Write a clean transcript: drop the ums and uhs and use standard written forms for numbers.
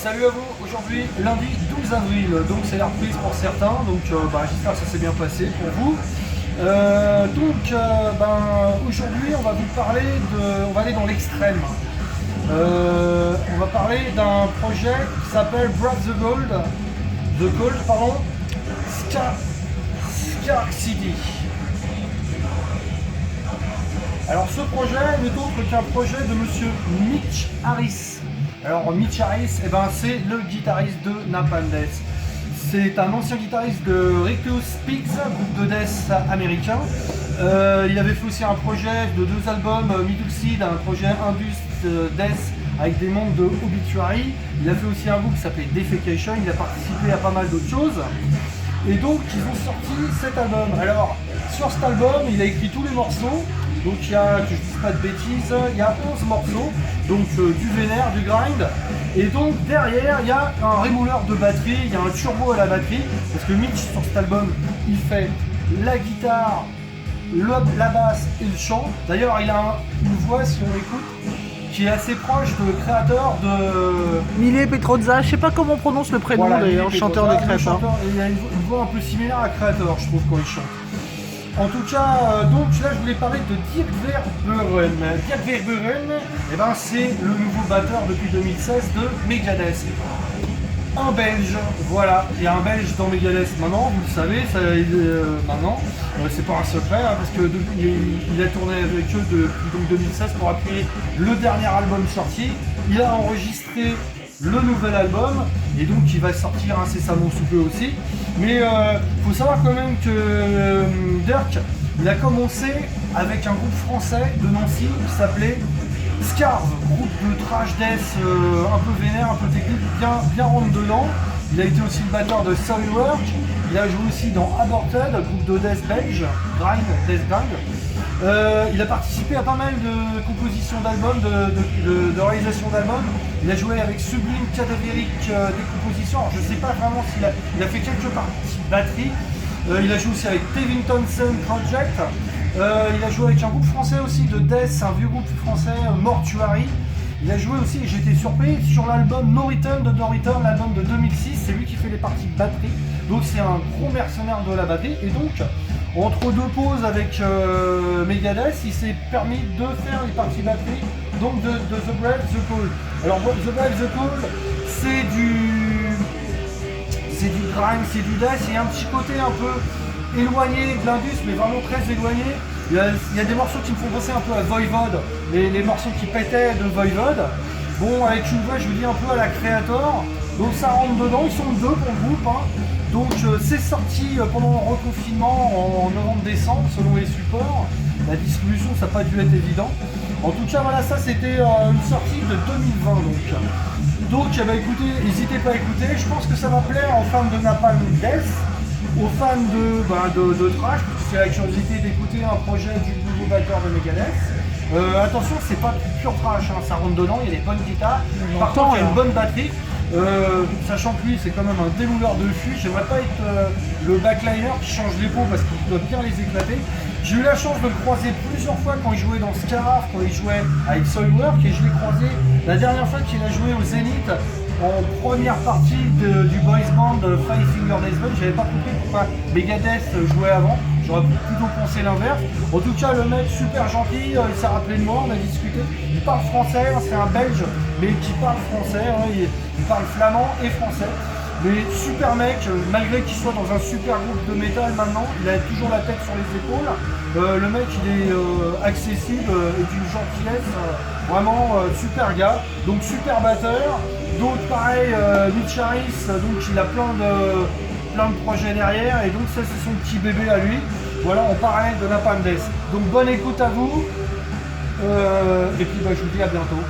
Salut à vous, aujourd'hui lundi 12 avril, donc c'est la reprise pour certains, donc j'espère que ça s'est bien passé pour vous. Aujourd'hui on va vous parler on va aller dans l'extrême. On va parler d'un projet qui s'appelle Break the Gold, Scar City. Alors ce projet n'est autre qu'un projet de monsieur Mitch Harris. Alors Mitch Harris, c'est le guitariste de Napalm Death. C'est un ancien guitariste de Reckless Pigs, groupe de death américain. Il avait fait aussi un projet de 2 albums, Middle Seed, un projet Indus Death avec des membres de Obituary. Il a fait aussi un groupe qui s'appelait Defecation, il a participé à pas mal d'autres choses. Et donc ils ont sorti cet album. Alors sur cet album, il a écrit tous les morceaux. Donc il y a, que je ne dise pas de bêtises, il y a 11 morceaux, donc du vénère, du grind. Et donc derrière, il y a un rémouleur de batterie, il y a un turbo à la batterie, parce que Mitch sur cet album, il fait la guitare, la basse et le chant. D'ailleurs, il a une voix, si on écoute, qui est assez proche de créateur de... Mile Petrozza, je sais pas comment on prononce le prénom d'ailleurs, chanteur de Créateur. Il a une voix un peu similaire à Créateur, je trouve, quand il chante. En tout cas, donc là je voulais parler de Dirk Verbeuren. Dirk Verbeuren, c'est le nouveau batteur depuis 2016 de Megadeth. Un Belge, voilà, il y a un Belge dans Megadeth maintenant, vous le savez, maintenant, c'est pas un secret, parce qu'il a tourné avec eux depuis 2016 pour appuyer le dernier album sorti. Il a enregistré le nouvel album et donc il va sortir incessamment sous peu aussi, mais faut savoir quand même que Dirk, il a commencé avec un groupe français de Nancy qui s'appelait Scarve, groupe de trash death un peu vénère, un peu technique, bien rentre dedans. Il a été aussi le batteur de Soilwork, il a joué aussi dans Aborted, groupe de death belge, death grind. Il a participé à pas mal de compositions d'albums, de réalisation d'albums. Il a joué avec Sublime Cadavérique Décomposition. Alors je ne sais pas vraiment s'il a fait quelques parties de batterie. Il a joué aussi avec Tevin Townsend Project. Il a joué avec un groupe français aussi de death, un vieux groupe français, Mortuary. Il a joué aussi, et j'étais surpris, sur l'album No Return de No Return, l'album de 2006. C'est lui qui fait les parties de batterie. Donc c'est un gros mercenaire de la batterie. Et donc, entre deux pauses avec Megadeth, il s'est permis de faire les parties batterie donc de The Brave, The Cold. Alors The Brave, The Cold, c'est du grind, c'est du death, il y a un petit côté un peu éloigné de l'Indus, mais vraiment très éloigné. Il y a des morceaux qui me font penser un peu à Voivod, les morceaux qui pétaient de Voivod. Bon, avec une voix, je vous dis, un peu à la Creator. Donc ça rentre dedans, ils sont 2 pour le groupe. Donc c'est sorti pendant le reconfinement en novembre-décembre selon les supports. La distribution, ça n'a pas dû être évident. En tout cas, voilà, ça c'était une sortie de 2020. Donc écoutez, n'hésitez pas à écouter. Je pense que ça va plaire aux fans de Napalm Death, aux fans de Trash, parce que c'est la curiosité d'écouter un projet du nouveau batteur de Megadeth. Attention, c'est pas pur trash, ça rentre dedans, il y a des bonnes guitares. Par contre, il y a une bonne batterie. Sachant que lui c'est quand même un démouleur de fûts, j'aimerais pas être le backliner qui change les pots parce qu'il doit bien les éclater. J'ai eu la chance de le croiser plusieurs fois quand il jouait dans Scaraf, quand il jouait avec Soilwork, et je l'ai croisé la dernière fois qu'il a joué au Zénith en première partie du boys band Five Finger Death Punch. J'avais pas compris pourquoi Megadeth jouait avant, j'aurais plutôt pensé l'inverse. En tout cas, le mec super gentil, il s'est rappelé de moi, on a discuté. Il parle français, c'est un Belge, mais qui parle français, il parle flamand et français. Mais super mec, malgré qu'il soit dans un super groupe de métal maintenant, il a toujours la tête sur les épaules. Le mec il est accessible et d'une gentillesse, vraiment super gars, donc super batteur. Donc pareil, Mitch Harris, donc il a plein de projets derrière, et donc ça c'est son petit bébé à lui. Voilà, en parallèle de Napalm Death. Donc bonne écoute à vous, et puis je vous dis à bientôt.